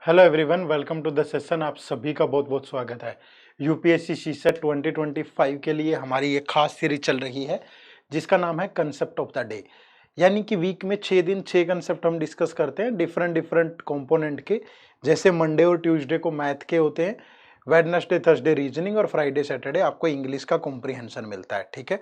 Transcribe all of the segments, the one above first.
Hello everyone, welcome to the session. आप सभी का बहुत बहुत स्वागत है। यूपीएससी सीसेट 2025 के लिए हमारी एक खास सीरीज चल रही है जिसका नाम है कंसेप्ट ऑफ द डे। यानी कि वीक में 6 दिन 6 कंसेप्ट हम डिस्कस करते हैं डिफरेंट कंपोनेंट के। जैसे मंडे और ट्यूसडे को मैथ के होते हैं, वेडनेसडे थर्सडे रीजनिंग और फ्राइडे सैटरडे आपको इंग्लिश का कॉम्प्रिहेंशन मिलता है। ठीक है,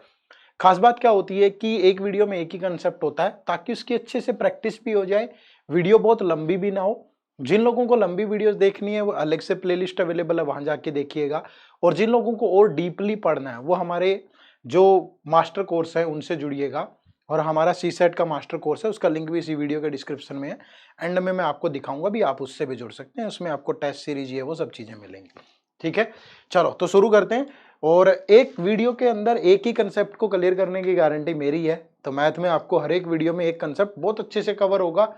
खास बात क्या होती है कि एक वीडियो में एक ही कंसेप्ट होता है ताकि उसकी अच्छे से प्रैक्टिस भी हो जाए, वीडियो बहुत लंबी भी ना हो। जिन लोगों को लंबी वीडियोस देखनी है वो अलग से प्लेलिस्ट अवेलेबल है, वहां जाके देखिएगा। और जिन लोगों को और डीपली पढ़ना है वो हमारे जो मास्टर कोर्स है उनसे जुड़िएगा। और हमारा सी सेट का मास्टर कोर्स है, उसका लिंक भी इसी वीडियो के डिस्क्रिप्शन में है। एंड में मैं आपको दिखाऊंगा भी, आप उससे भी जुड़ सकते हैं। उसमें आपको टेस्ट सीरीज ये वो सब चीजें मिलेंगी। ठीक है, चलो तो शुरू करते हैं। और एक वीडियो के अंदर एक ही कंसेप्ट को क्लियर करने की गारंटी मेरी है। तो मैथ में आपको हर एक वीडियो में एक कंसेप्ट बहुत अच्छे से कवर होगा।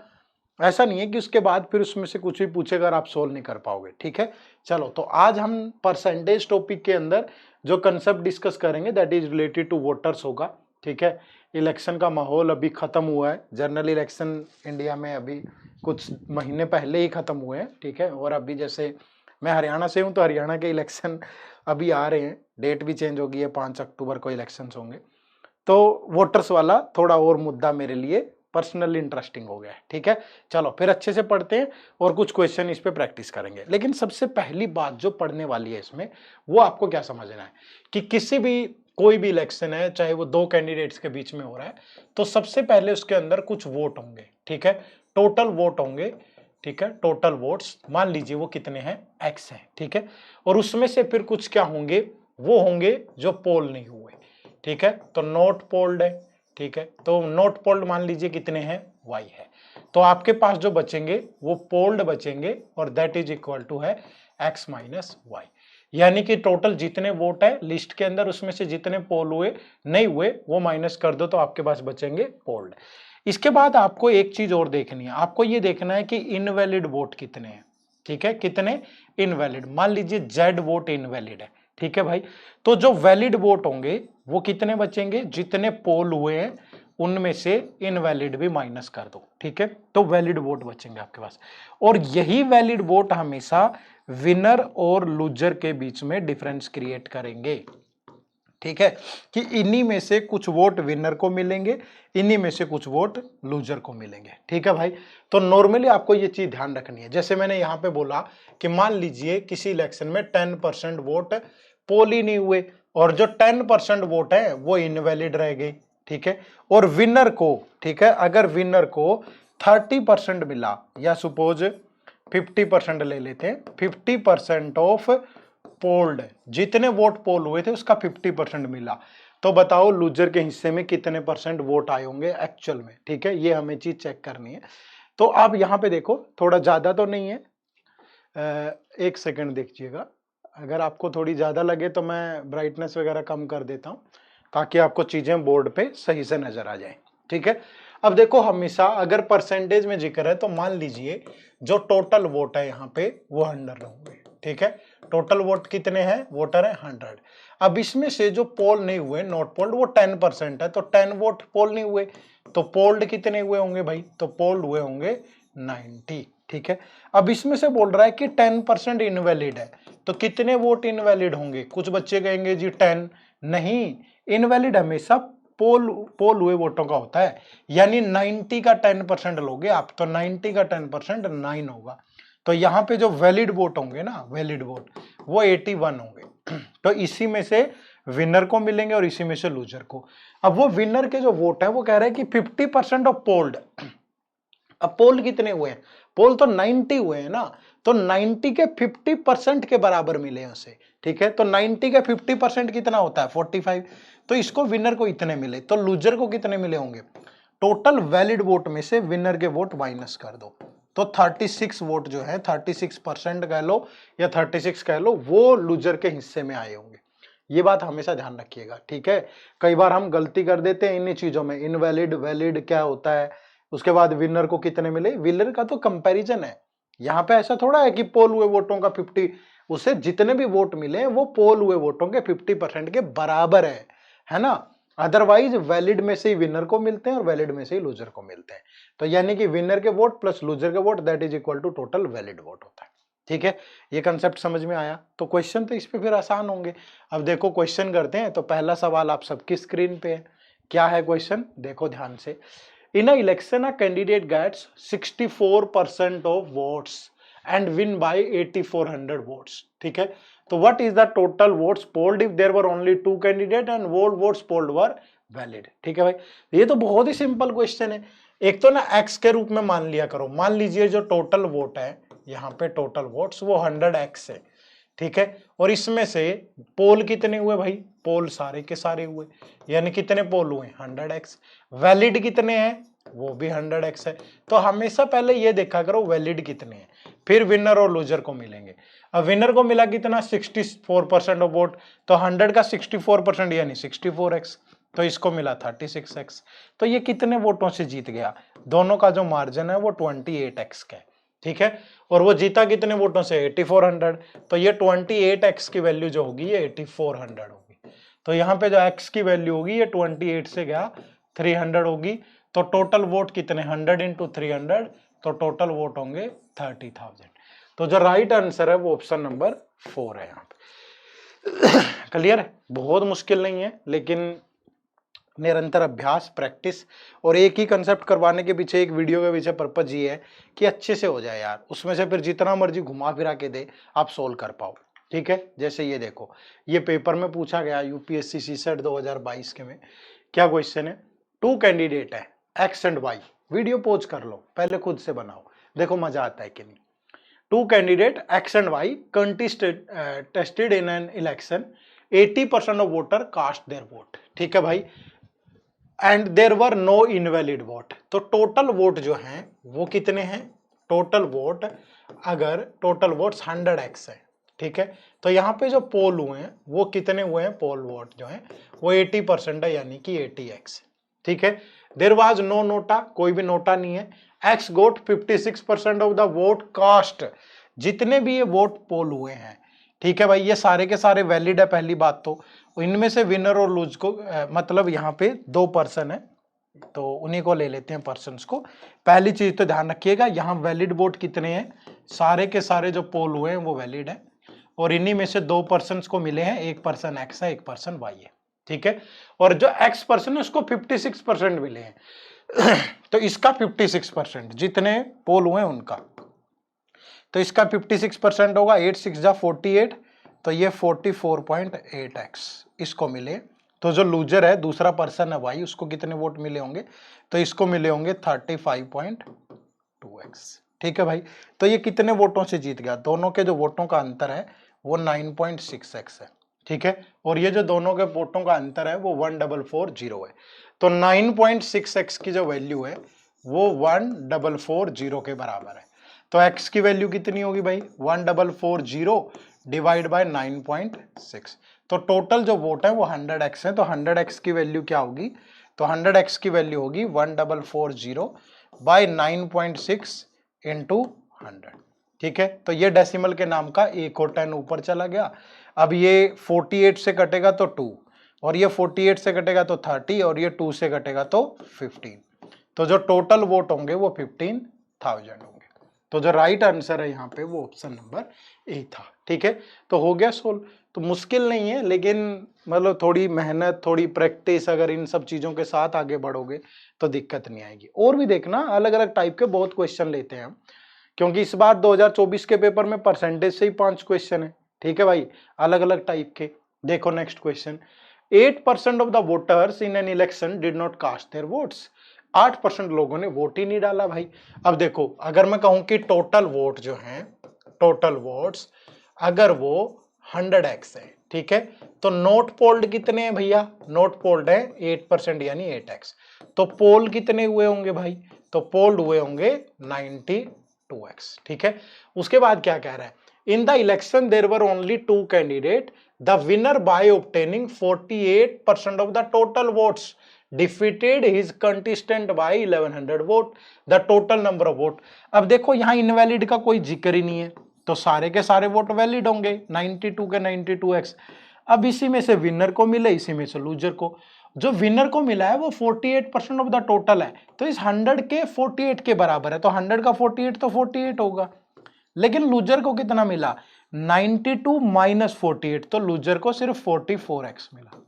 ऐसा नहीं है कि उसके बाद फिर उसमें से कुछ भी पूछेगा और आप सोल्व नहीं कर पाओगे। ठीक है, चलो तो आज हम परसेंटेज टॉपिक के अंदर जो कंसेप्ट डिस्कस करेंगे that is related to voters होगा। ठीक है, इलेक्शन का माहौल अभी खत्म हुआ है। जनरल इलेक्शन इंडिया में अभी कुछ महीने पहले ही खत्म हुए हैं। ठीक है, और अभी जैसे मैं हरियाणा से हूं तो हरियाणा के इलेक्शन अभी आ रहे हैं, डेट भी चेंज हो गई है, 5 अक्टूबर को इलेक्शन होंगे। तो वोटर्स वाला थोड़ा और मुद्दा मेरे लिए पर्सनली इंटरेस्टिंग हो गया है। ठीक है, चलो फिर अच्छे से पढ़ते हैं और कुछ क्वेश्चन इस पे प्रैक्टिस करेंगे। लेकिन सबसे पहली बात जो पढ़ने वाली है इसमें, वो आपको क्या समझना है कि किसी भी कोई भी इलेक्शन है, चाहे वो दो कैंडिडेट्स के बीच में हो रहा है, तो सबसे पहले उसके अंदर कुछ वोट होंगे। ठीक है, टोटल वोट होंगे। ठीक है, टोटल वोट्स मान लीजिए वो कितने हैं, एक्स हैं। ठीक है, और उसमें से फिर कुछ क्या होंगे, वो होंगे जो पोल नहीं हुए। ठीक है, तो नोट पोल्ड है। ठीक है, तो नोट पोल्ड मान लीजिए कितने हैं, वाई है। तो आपके पास जो बचेंगे वो पोल्ड बचेंगे और दैट इज इक्वल टू है एक्स माइनस वाई। यानी कि टोटल जितने वोट है लिस्ट के अंदर उसमें से जितने पोल हुए नहीं हुए वो माइनस कर दो तो आपके पास बचेंगे पोल्ड। इसके बाद आपको एक चीज और देखनी है, आपको ये देखना है कि इनवैलिड वोट कितने हैं। ठीक है, कितने इनवैलिड, मान लीजिए जेड वोट इनवैलिड है। ठीक है भाई, तो जो वैलिड वोट होंगे वो कितने बचेंगे, जितने पोल हुए हैं उनमें से इनवैलिड भी माइनस कर दो। ठीक है, तो वैलिड वोट बचेंगे आपके पास। और यही वैलिड वोट हमेशा विनर और लूजर के बीच में डिफरेंस क्रिएट करेंगे। ठीक है, कि इन्हीं में से कुछ वोट विनर को मिलेंगे, इन्हीं में से कुछ वोट लूजर को मिलेंगे। ठीक है भाई, तो नॉर्मली आपको ये चीज ध्यान रखनी है। जैसे मैंने यहां पे बोला कि मान लीजिए किसी इलेक्शन में 10% वोट पोल ही नहीं हुए और जो 10% वोट है वो इनवैलिड रह गई। ठीक है, और विनर को, ठीक है, अगर विनर को 30% मिला या सपोज 50% ले लेते हैं, 50% ऑफ पोल्ड, जितने वोट पोल हुए थे उसका 50% मिला, तो बताओ लूजर के हिस्से में कितने परसेंट वोट आए होंगे एक्चुअल में। ठीक है, ये हमें चीज चेक करनी है। तो आप यहां पे देखो, थोड़ा ज्यादा तो नहीं है, एक सेकंड देखिएगा। अगर आपको थोड़ी ज्यादा लगे तो मैं ब्राइटनेस वगैरह कम कर देता हूं ताकि आपको चीजें बोर्ड पे सही से नजर आ जाए। ठीक है, अब देखो हमेशा अगर परसेंटेज में जिक्र है तो मान लीजिए जो टोटल वोट है यहाँ पे वो 100 होंगे। ठीक है, टोटल वोट कितने हैं, वोटर है 100। अब इसमें से जो पोल नहीं हुए, नॉट पोल्ड, वो 10% है, तो 10 वोट पोल नहीं हुए, तो पोल्ड कितने हुए होंगे भाई, तो पोल्ड हुए होंगे 90। ठीक है, अब इसमें से बोल रहा है कि 10% इनवैलिड है, तो कितने वोट इनवैलिड होंगे, कुछ बच्चे कहेंगे जी 10, नहीं, इनवैलिड हमेशा पोल हुए वोटों का होता है। यानी 90 का 10% लोगे आप, तो 90 का 10% 9 होगा। तो यहाँ पे जो वैलिड वोट होंगे ना, वैलिड वोट वो 81 होंगे। तो इसी में से विनर को मिलेंगे और इसी में से लूजर को। अब वो विनर के जो वोट है वो कह रहे हैं कि 50% ऑफ पोल्ड। अब पोल कितने हुए हैं, पोल तो 90 हुए हैं ना, तो 90 के 50% के बराबर मिले हैं उसे। ठीक है, तो 90 के 50% कितना होता है, 45। तो इसको विनर को इतने मिले, तो लूजर को कितने मिले होंगे, टोटल वैलिड वोट में से विनर के वोट माइनस कर दो, तो 36 वोट जो है, 36% कह लो या 36 कह लो, वो लूजर के हिस्से में आए होंगे। ये बात हमेशा ध्यान रखिएगा। ठीक है, कई बार हम गलती कर देते हैं इन्हीं चीजों में, इनवैलिड वैलिड क्या होता है, उसके बाद विनर को कितने मिले, विनर का तो कंपैरिजन है। यहाँ पे ऐसा थोड़ा है कि पोल हुए वोटों का 50, उसे जितने भी वोट मिले वो पोल हुए वोटों के 50% के बराबर है ना। अदरवाइज वैलिड में से ही विनर को मिलते हैं और वैलिड में से ही लूजर को मिलते हैं। तो यानी कि विनर के वोट प्लस लूजर के vote that is equal to total valid vote होता है। ठीक है, ये कंसेप्ट समझ में आया। तो क्वेश्चन तो इस पे फिर आसान होंगे। अब देखो क्वेश्चन करते हैं। तो पहला सवाल आप सबकी स्क्रीन पे है। क्या है क्वेश्चन, देखो ध्यान से। In a election a candidate gets 64% of votes and win by 8400 votes. ठीक है, तो what is the total votes polled if there were only 2 candidate and all votes polled were valid. ठीक है भाई, ये तो बहुत ही सिंपल क्वेश्चन है। एक तो ना x के रूप में मान लिया करो। मान लीजिए जो टोटल वोट है यहाँ पे, टोटल वोट्स वो 100x है। ठीक है, और इसमें से पोल कितने हुए भाई, पोल सारे के सारे हुए, यानी कितने पोल हुए 100x। वैलिड कितने हैं, वो भी 100x है। तो हमेशा पहले ये देखा करो वैलिड कितने हैं, फिर विनर और लूजर को मिलेंगे। अब विनर को मिला कितना 64% ऑफ वोट, तो 100 का 64% यानी 64x, तो इसको मिला 36x। तो ये कितने वोटों से जीत गया, दोनों का जो मार्जिन है वो 28x का है। ठीक है, और वो जीता कितने वोटों से 8400, तो ये 28x की वैल्यू जो होगी ये 8400 होगी। तो यहाँ पे जो x की वैल्यू होगी ये 28 से गया 300 होगी। तो टोटल वोट कितने 100 इंटू 300, तो टोटल वोट होंगे 30,000। तो जो राइट आंसर है वो ऑप्शन नंबर 4 है यहाँ पे। क्लियर है, बहुत मुश्किल नहीं है, लेकिन निरंतर अभ्यास, प्रैक्टिस और एक ही कंसेप्ट करवाने के पीछे, एक वीडियो के पीछे पर्पज ये है कि अच्छे से हो जाए यार। उसमें से फिर जितना मर्जी घुमा फिरा के दे आप सोल्व कर पाओ। ठीक है, जैसे ये देखो, ये पेपर में पूछा गया यूपीएससी सीसेट 2022 के में। क्या क्वेश्चन है, 2 कैंडिडेट है X and Y. Video pause कर लो, पहले खुद से बनाओ, देखो मजा आता है कि नहीं। 2 candidate X and Y tested in an election, 80% of voter cast their vote. ठीक है भाई, and there were no invalid vote. तो टोटल वोट जो हैं वो कितने हैं, टोटल वोट, अगर टोटल वोट्स 100x है, ठीक है, तो यहाँ पे जो पोल हुए हैं वो कितने हुए हैं, पोल वोट जो है वो 80% है, यानी कि 80x। ठीक है, देयर वाज नो नोटा, कोई भी नोटा नहीं है। x got 56% of the vote cast. जितने भी ये वोट पोल हुए हैं, ठीक है भाई, ये सारे के सारे वैलिड है। पहली बात तो इनमें से विनर और लूज को मतलब यहाँ पे 2 पर्सन है, तो उन्हीं को ले लेते हैं पर्सन्स को। पहली चीज तो ध्यान रखिएगा, यहाँ वैलिड वोट कितने हैं, सारे के सारे जो पोल हुए हैं वो वैलिड है, और इन्हीं में से 2 पर्सन्स को मिले हैं, एक पर्सन एक्स है, एक पर्सन वाई है। ठीक है, और जो एक्स पर्सन है उसको 56% मिले हैं। तो इसका 56%, जितने पोल हुए हैं उनका, तो इसका 56% होगा। 8 6 जा 48, तो ये 44.8x इसको मिले। तो जो लूजर है दूसरा पर्सन है वाई, उसको कितने वोट मिले होंगे, तो इसको मिले होंगे 35.2x। ठीक है भाई, तो ये कितने वोटों से जीत गया, दोनों के जो वोटों का अंतर है वो 9.6x है। ठीक है, और ये जो दोनों के वोटों का अंतर है वो 1440 है। तो 9.6x की जो वैल्यू है वो 1440 के बराबर है। तो x की वैल्यू कितनी होगी भाई, 1440 डिवाइड बाय 9.6। तो टोटल जो वोट है वो 100x है, तो 100x की वैल्यू क्या होगी, तो 100x की वैल्यू होगी 1440 बाय 9.6 इंटू 100। ठीक है, तो ये डेसिमल के नाम का एक और 10 ऊपर चला गया। अब ये 48 से कटेगा तो 2, और ये 48 से कटेगा तो 30, और ये 2 से कटेगा तो 15। तो जो टोटल वोट होंगे वो 15,000 होंगे। तो जो राइट आंसर है यहाँ पे वो ऑप्शन नंबर ए था। ठीक है, तो हो गया सोल्व। तो मुश्किल नहीं है, लेकिन मतलब थोड़ी मेहनत, थोड़ी प्रैक्टिस, अगर इन सब चीज़ों के साथ आगे बढ़ोगे तो दिक्कत नहीं आएगी। और भी देखना, अलग अलग टाइप के बहुत क्वेश्चन लेते हैं हम, क्योंकि इस बार 2024 के पेपर में परसेंटेज से ही 5 क्वेश्चन है। ठीक है भाई, अलग अलग टाइप के। देखो next question, 8% of the voters in an election did not cast their votes. 8% लोगों ने वोट ही नहीं डाला भाई। अब देखो, अगर मैं कहूं कि टोटल वोट जो है, टोटल वोट्स अगर वो 100x है, ठीक है, तो नोट पोल्ड कितने हैं भैया, नोट पोल्ड है 8% यानी 8x। तो पोल कितने हुए होंगे भाई, तो पोल्ड हुए होंगे 92x। ठीक है, उसके बाद क्या कह रहा है, in the election there were only 2 candidate, the winner by obtaining 48% of the total votes defeated his contestant by 1100 vote, the total number of vote. अब देखो यहाँ इनवैलिड का कोई जिक्र ही नहीं है, तो सारे के सारे वोट वैलिड होंगे, 92 के 92x। अब इसी में से विनर को मिले, इसी में से लूजर को, जो विनर को मिला है वो 48% ऑफ द टोटल है, तो इस 100 के 48 के बराबर है, तो 100 का 48 तो 48 होगा। लेकिन लूजर को कितना मिला, 92 माइनस 48, तो लूजर को सिर्फ 44x मिला।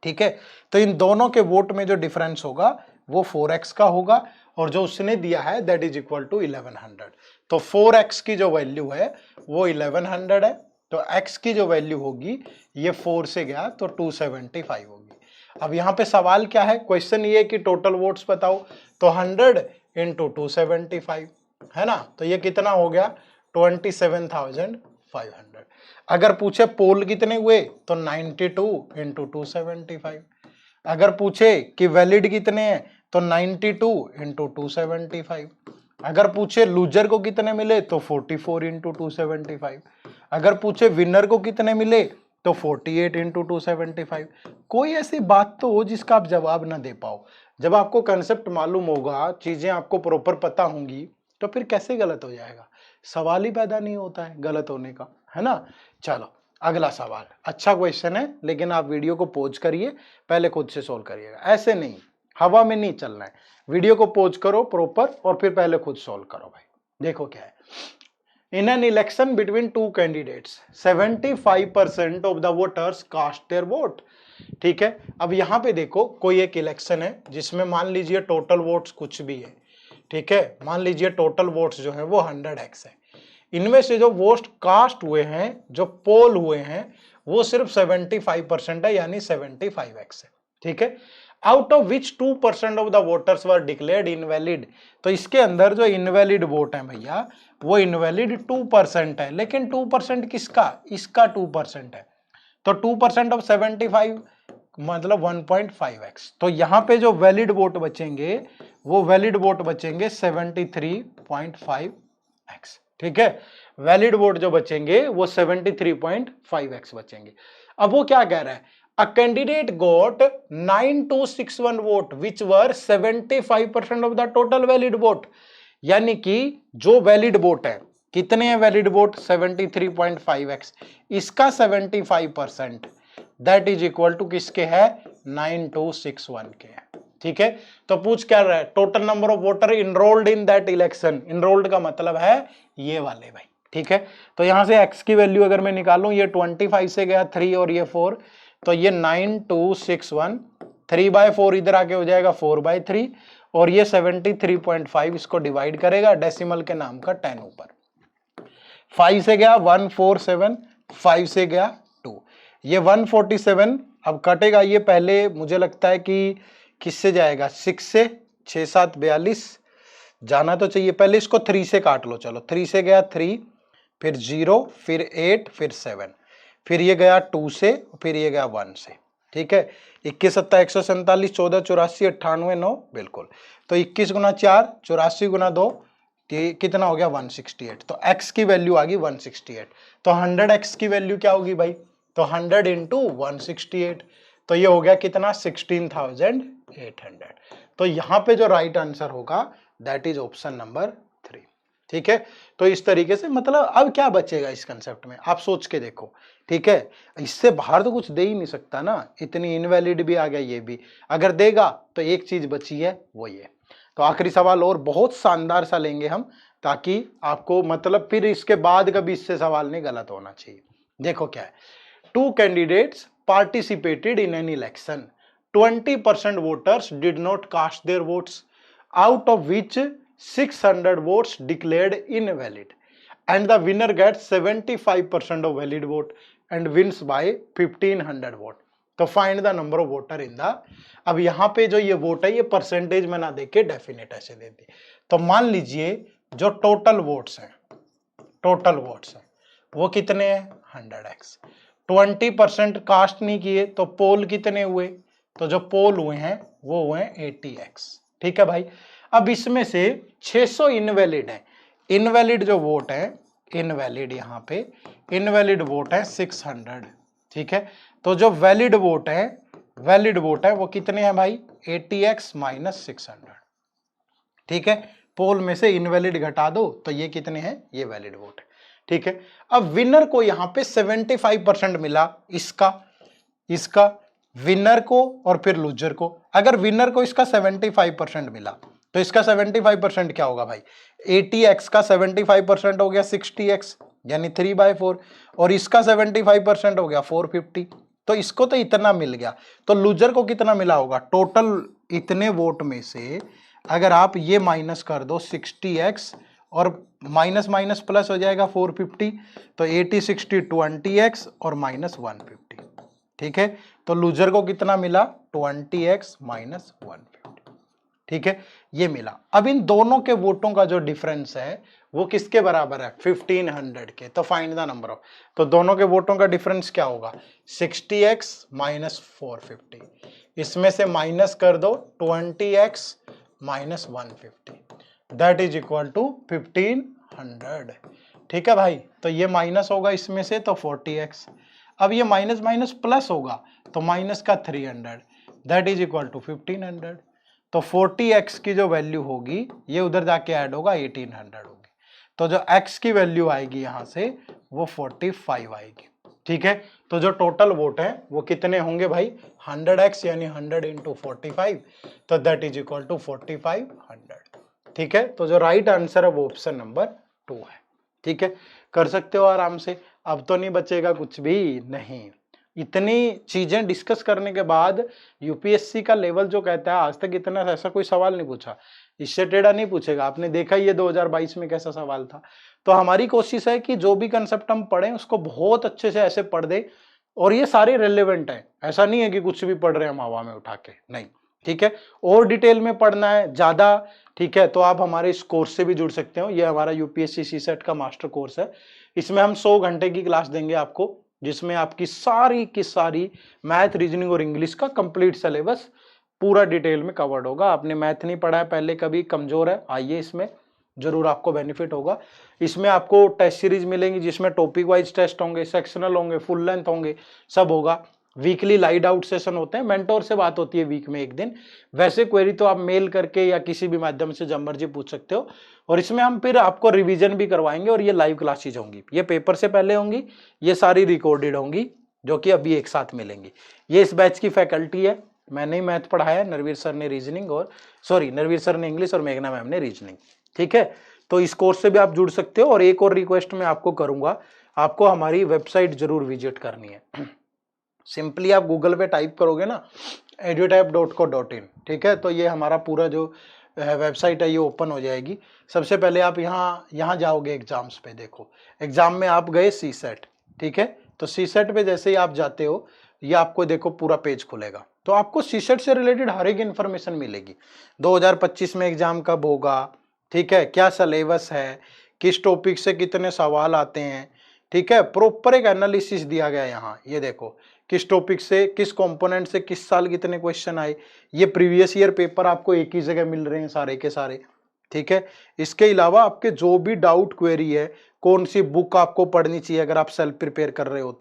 ठीक है, तो इन दोनों के वोट में जो डिफरेंस होगा वो 4x का होगा, और जो उसने दिया है दैट इज इक्वल टू 1100। तो 4x की जो वैल्यू है वो 1100 है, तो x की जो वैल्यू होगी ये 4 से गया तो 275 होगी। अब यहाँ पे सवाल क्या है, क्वेश्चन ये कि टोटल वोट्स बताओ, तो 100 इंटू 275 है ना, तो ये कितना हो गया 27,500। अगर पूछे पोल कितने हुए तो 92 इंटू 275। अगर पूछे कि वैलिड कितने हैं तो 92 इंटू 275। अगर पूछे लूजर को कितने मिले तो 44 इंटू 275। अगर पूछे विनर को कितने मिले तो 48 इंटू 275। कोई ऐसी बात तो हो जिसका आप जवाब ना दे पाओ। जब आपको कंसेप्ट मालूम होगा, चीजें आपको प्रॉपर पता होंगी, तो फिर कैसे गलत हो जाएगा, सवाल ही पैदा नहीं होता है गलत होने का, है ना। चलो अगला सवाल, अच्छा क्वेश्चन है, लेकिन आप वीडियो को पॉज करिए, पहले खुद से सोल्व करिएगा, ऐसे नहीं हवा में नहीं चलना है, वीडियो को पॉज करो प्रॉपर और फिर पहले खुद सोल्व करो भाई। देखो क्या है, in an election between two candidates 75% of the voters cast their vote. ठीक है, अब यहाँ पे देखो कोई एक इलेक्शन है जिसमें मान लीजिए टोटल वोट्स कुछ भी है, ठीक है, मान लीजिए टोटल वोट्स जो है वो 100x है, इनमें से जो वोट कास्ट हुए हैं, जो पोल हुए हैं, वो सिर्फ 75% है, यानी 75x है। ठीक है, out of which 2% of the voters were declared invalid. तो इसके अंदर जो इनवैलिड वोट है भैया वो इनवैलिड 2% है, लेकिन 2% किसका, इसका 2% है, तो 2% ऑफ 75 मतलब 1.5x। तो यहाँ पे जो वैलिड वोट बचेंगे वो वैलिड वोट बचेंगे 73.5x। ठीक है, वैलिड वोट जो बचेंगे वो 73.5x बचेंगे। अब वो क्या कह रहा है, a candidate got 9261 vote which were 75% of the total valid vote. यानी कि जो वैलिड वोट है, कितने हैं वैलिड वोट 73.5x, इसका 75% दैट इज इक्वल टू किसके है 9261 के है। ठीक है, तो पूछ क्या रहा है, total number of voter enrolled in that election. Enrolled का मतलब है ये वाले भाई। ठीक है, तो यहां से x की वैल्यू अगर मैं निकालूं, ये 25 से गया 3 और ये 4, तो ये 9261, 3/4 इधर आके हो जाएगा 4/3, और ये 73.5 इसको डिवाइड करेगा डेसिमल के नाम का 10 ऊपर, 5 से गया 147, 5 से गया 2, ये 147 अब कटेगा, ये पहले मुझे लगता है कि किससे जाएगा 6 से 6 7 42 जाना तो चाहिए, पहले इसको 3 से काट लो, चलो 3 से गया 3, फिर 0, फिर 8, फिर 7, फिर ये गया 2 से, फिर ये गया 1 से। ठीक है, 21 7 147, 14 84 98 9 बिल्कुल, तो 21 गुना 4 84 गुना 2 कितना हो गया 168, तो x की वैल्यू आ गई 168। तो 100x की वैल्यू क्या होगी भाई, तो 100 इंटू 168, तो ये हो गया कितना 16,800। तो यहाँ पे जो राइट आंसर होगा दैट इज ऑप्शन नंबर 3। ठीक है, तो इस तरीके से मतलब अब क्या बचेगा इस कंसेप्ट में, आप सोच के देखो। ठीक है, इससे बाहर तो कुछ दे ही नहीं सकता ना, इतनी इनवैलिड भी आ गया, ये भी अगर देगा तो एक चीज बची है वो ये। तो आखिरी सवाल और बहुत शानदार सा लेंगे हम, ताकि आपको मतलब फिर इसके बाद कभी इससे सवाल नहीं गलत होना चाहिए। देखो क्या है, 2 candidates participated in an election. 20% voters did not cast their votes, out of which 600 votes declared invalid, and the winner gets 75% of valid vote and wins by 1500 vote. तो find the number of voter in the, अब यहाँ पे जो ये vote है ये percentage में ना देके डेफिनेट ऐसे दे दी। तो मान लीजिए जो टोटल वोट्स हैं वो कितने हैं 100x, 20% कास्ट नहीं किए तो पोल कितने हुए, तो जो पोल हुए हैं वो हुए 80x। ठीक है भाई, अब इसमें से 600 इनवैलिड है, इनवैलिड जो वोट है, इनवैलिड यहाँ पे इनवैलिड वोट है 600। ठीक है, तो जो वैलिड वोट है वो कितने हैं भाई 80x माइनस 600। ठीक है, पोल में से इनवैलिड घटा दो तो ये कितने हैं, ये वैलिड वोट है। ठीक है, अब विनर को यहाँ पे 75% मिला, इसका विनर को और फिर लूजर को। अगर विनर को इसका 75% मिला तो इसका 75% क्या होगा भाई, 80x का 75% हो गया 60x यानी 3/4, और इसका 75% हो गया 450। तो इसको तो इतना मिल गया, तो लूजर को कितना मिला होगा, टोटल इतने वोट में से अगर आप ये माइनस कर दो 60x और माइनस माइनस प्लस हो जाएगा 450, तो 80 60 20x और माइनस 150। ठीक है, तो लूजर को कितना मिला 20x माइनस 150। ठीक है, ये मिला। अब इन दोनों के वोटों का जो डिफरेंस है वो किसके बराबर है, 1500 के। तो फाइंड द नंबर ऑफ, तो दोनों के वोटों का डिफरेंस क्या होगा, 60x माइनस 450। इसमें से माइनस कर दो 20x minus 150, that is equal to 1500। ठीक है भाई, तो ये माइनस होगा इसमें से तो 40x। अब ये माइनस माइनस प्लस होगा तो माइनस का 300, दैट इज इक्वल टू 1500। तो 40x की जो वैल्यू होगी ये उधर जाके ऐड होगा 1800 होगी, तो जो x की वैल्यू आएगी यहां से वो 45 आएगी। ठीक है, तो जो टोटल वोट है वो कितने होंगे भाई, 100x यानी 100 इंटू 45, तो दैट इज इक्वल टू 4500। ठीक है, तो जो राइट आंसर है वो ऑप्शन नंबर 2 है। ठीक है, कर सकते हो आराम से, अब तो नहीं बचेगा कुछ भी नहीं। इतनी चीजें डिस्कस करने के बाद यूपीएससी का लेवल जो कहता है, आज तक इतना ऐसा कोई सवाल नहीं पूछा, इससे टेढ़ा नहीं पूछेगा। आपने देखा ये 2022 में कैसा सवाल था। तो हमारी कोशिश है कि जो भी कंसेप्ट हम पढ़ें उसको बहुत अच्छे से ऐसे पढ़ दे, और ये सारे रिलेवेंट है, ऐसा नहीं है कि कुछ भी पढ़ रहे हैं हम हवा में उठा के, नहीं। ठीक है, और डिटेल में पढ़ना है ज्यादा, ठीक है, तो आप हमारे इस कोर्स से भी जुड़ सकते हो। ये हमारा यूपीएससी सीसेट का मास्टर कोर्स है, इसमें हम 100 घंटे की क्लास देंगे आपको, जिसमें आपकी सारी की सारी मैथ, रीजनिंग और इंग्लिश का कंप्लीट सिलेबस पूरा डिटेल में कवर्ड होगा। आपने मैथ नहीं पढ़ा है पहले कभी, कमजोर है, आइए इसमें जरूर आपको बेनिफिट होगा। इसमें आपको टेस्ट सीरीज मिलेंगी जिसमें टॉपिक वाइज टेस्ट होंगे, सेक्शनल होंगे, फुल लेंथ होंगे, सब होगा। वीकली लाइट आउट सेशन होते हैं, मेंटोर से बात होती है वीक में एक दिन। वैसे क्वेरी तो आप मेल करके या किसी भी माध्यम से जब मर्जी पूछ सकते हो, और इसमें हम फिर आपको रिवीजन भी करवाएंगे, और ये लाइव क्लासेज होंगी, ये पेपर से पहले होंगी, ये सारी रिकॉर्डेड होंगी, जो कि अभी एक साथ मिलेंगी। ये इस बैच की फैकल्टी है, मैंने ही मैथ पढ़ाया, नरवीर सर ने रीजनिंग, और नरवीर सर ने इंग्लिश और मेघना मैम ने रीजनिंग। ठीक है, तो इस कोर्स से भी आप जुड़ सकते हो। और एक और रिक्वेस्ट मैं आपको करूंगा, आपको हमारी वेबसाइट जरूर विजिट करनी है। सिंपली आप गूगल पे टाइप करोगे ना edutype.co.in, ठीक है, तो ये हमारा पूरा जो वेबसाइट है ये ओपन हो जाएगी। सबसे पहले आप यहाँ जाओगे एग्जाम्स पे, देखो एग्जाम में आप गए सीसेट, ठीक है, तो सीसेट पे जैसे ही आप जाते हो ये आपको देखो पूरा पेज खुलेगा, तो आपको सीसेट से रिलेटेड हर एक इन्फॉर्मेशन मिलेगी। 2025 में एग्जाम कब होगा, ठीक है, क्या सिलेबस है, किस टॉपिक से कितने सवाल आते हैं, ठीक है, प्रॉपर एक एनालिसिस दिया गया है यहाँ। ये देखो किस टॉपिक से, किस कंपोनेंट से किस साल कितने क्वेश्चन आए, ये प्रीवियस ईयर पेपर आपको एक ही जगह मिल रहे हैं सारे के सारे। ठीक है, इसके अलावा आपके जो भी डाउट क्वेरी है, कौन सी बुक आपको पढ़नी चाहिए अगर आप सेल्फ प्रिपेयर कर रहे हो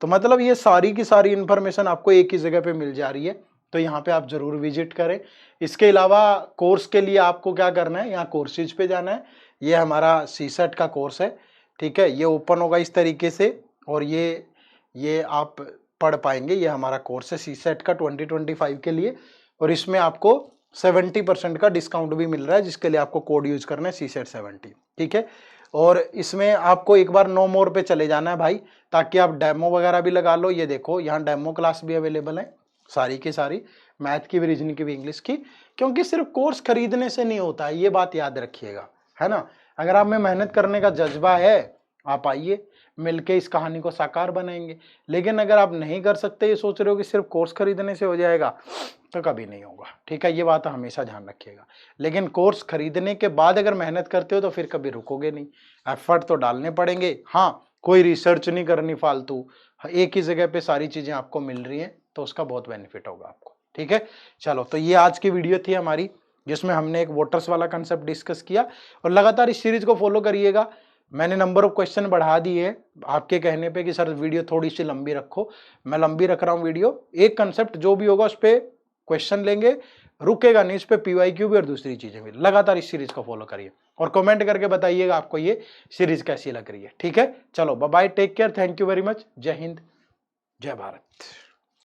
तो मतलब ये सारी की सारी इंफॉर्मेशन आपको एक ही जगह पे मिल जा रही है। तो यहाँ पे आप जरूर विजिट करें। इसके अलावा कोर्स के लिए आपको क्या करना है, यहाँ कोर्सेज पे जाना है। ये हमारा सीसेट का कोर्स है, ठीक है, ये ओपन होगा इस तरीके से, और ये आप पढ़ पाएंगे। ये हमारा कोर्स है सीसेट का 2025 के लिए, और इसमें आपको 70% का डिस्काउंट भी मिल रहा है, जिसके लिए आपको कोड यूज करना है सीसेट 70। ठीक है, और इसमें आपको एक बार नो मोर पे चले जाना है भाई, ताकि आप डेमो वगैरह भी लगा लो। ये देखो यहाँ डेमो क्लास भी अवेलेबल है, सारी की सारी, मैथ की भी, रीजनिंग की भी, इंग्लिश की। क्योंकि सिर्फ कोर्स खरीदने से नहीं होता है, ये बात याद रखिएगा, है ना। अगर आप में मेहनत करने का जज्बा है, आप आइए, मिलके इस कहानी को साकार बनाएंगे। लेकिन अगर आप नहीं कर सकते, ये सोच रहे हो कि सिर्फ कोर्स खरीदने से हो जाएगा, तो कभी नहीं होगा। ठीक है, ये बात हमेशा ध्यान रखिएगा। लेकिन कोर्स खरीदने के बाद अगर मेहनत करते हो तो फिर कभी रुकोगे नहीं, एफर्ट तो डालने पड़ेंगे। हाँ, कोई रिसर्च नहीं करनी फालतू, एक ही जगह पे सारी चीजें आपको मिल रही हैं, तो उसका बहुत बेनिफिट होगा आपको। ठीक है, चलो, तो ये आज की वीडियो थी हमारी, जिसमें हमने एक वोटर्स वाला कंसेप्ट डिस्कस किया, और लगातार इस सीरीज को फॉलो करिएगा। मैंने नंबर ऑफ क्वेश्चन बढ़ा दिए हैं आपके कहने पे कि सर वीडियो थोड़ी सी लंबी रखो, मैं लंबी रख रहा हूँ वीडियो। एक कंसेप्ट जो भी होगा उस पर क्वेश्चन लेंगे, रुकेगा नहीं, इस पर PYQ भी और दूसरी चीजें भी। लगातार इस सीरीज को फॉलो करिए, और कमेंट करके बताइएगा आपको ये सीरीज कैसी लग रही है। ठीक है, चलो bye bye, take care, thank you very much, जय हिंद, जय भारत।